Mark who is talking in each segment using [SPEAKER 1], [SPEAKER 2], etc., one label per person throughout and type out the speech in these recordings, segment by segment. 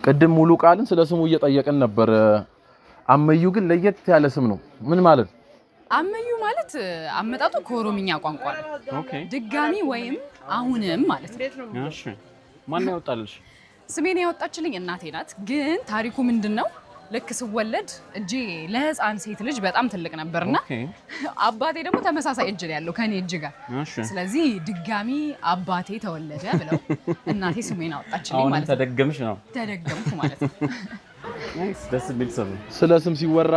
[SPEAKER 1] ቅድም ሙሉ ቃልን ስለ ስሙ እየጠየቀን ነበር። አመዩ ግን ለየት ያለ ስም ነው። ምን ማለት?
[SPEAKER 2] አመዩ ማለት አመጣጡ ከኦሮምኛ ቋንቋ ነው።
[SPEAKER 3] ኦኬ
[SPEAKER 2] ድጋሚ ወይም አሁንም ማለት ነው።
[SPEAKER 3] እሺ ማን ያወጣልሽ?
[SPEAKER 2] ስሜን ያወጣችልኝ እናቴ ናት። ግን ታሪኩ ምንድነው? ልክ ስወለድ እጄ ለህፃን ሴት ልጅ በጣም ትልቅ ነበርና አባቴ ደግሞ ተመሳሳይ እጅ ላይ ያለው ከኔ እጅ ጋር። ስለዚህ ድጋሚ አባቴ ተወለደ ብለው እናቴ ስሜን አወጣችልኝ ማለት ነው።
[SPEAKER 3] ተደገምሽ ነው?
[SPEAKER 2] ተደገምኩ ማለት ነው።
[SPEAKER 3] ናይስ ደስ ቢል ሰው።
[SPEAKER 1] ስለ ስም ሲወራ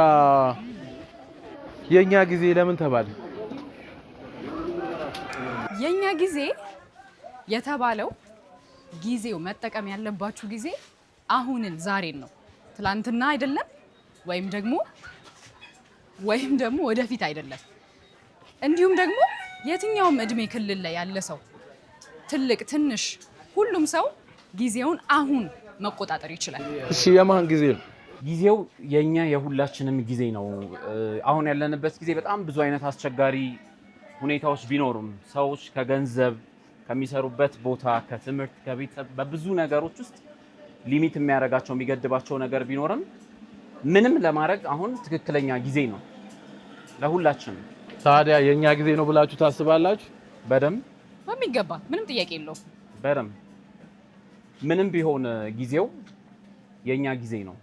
[SPEAKER 1] የኛ ጊዜ ለምን ተባለ?
[SPEAKER 2] የኛ ጊዜ የተባለው ጊዜው መጠቀም ያለባችሁ ጊዜ አሁንን ዛሬን ነው። ትላንትና አይደለም ወይም ደግሞ ወደፊት አይደለም። እንዲሁም ደግሞ የትኛውም እድሜ ክልል ላይ ያለ ሰው ትልቅ ትንሽ ሁሉም ሰው ጊዜውን አሁን መቆጣጠር ይችላል።
[SPEAKER 1] እሺ የማን ጊዜ ነው?
[SPEAKER 3] ጊዜው የኛ የሁላችንም ጊዜ ነው። አሁን ያለንበት ጊዜ በጣም ብዙ አይነት አስቸጋሪ ሁኔታዎች ቢኖሩም ሰዎች ከገንዘብ ከሚሰሩበት ቦታ ከትምህርት ከቤተሰብ በብዙ ነገሮች ውስጥ ሊሚት የሚያደርጋቸው የሚገድባቸው ነገር ቢኖርም ምንም ለማድረግ አሁን ትክክለኛ ጊዜ ነው ለሁላችንም።
[SPEAKER 1] ታዲያ የኛ ጊዜ ነው ብላችሁ ታስባላችሁ?
[SPEAKER 3] በደንብ
[SPEAKER 2] በሚገባ ምንም ጥያቄ የለውም።
[SPEAKER 3] በደንብ ምንም ቢሆን ጊዜው የኛ ጊዜ ነው።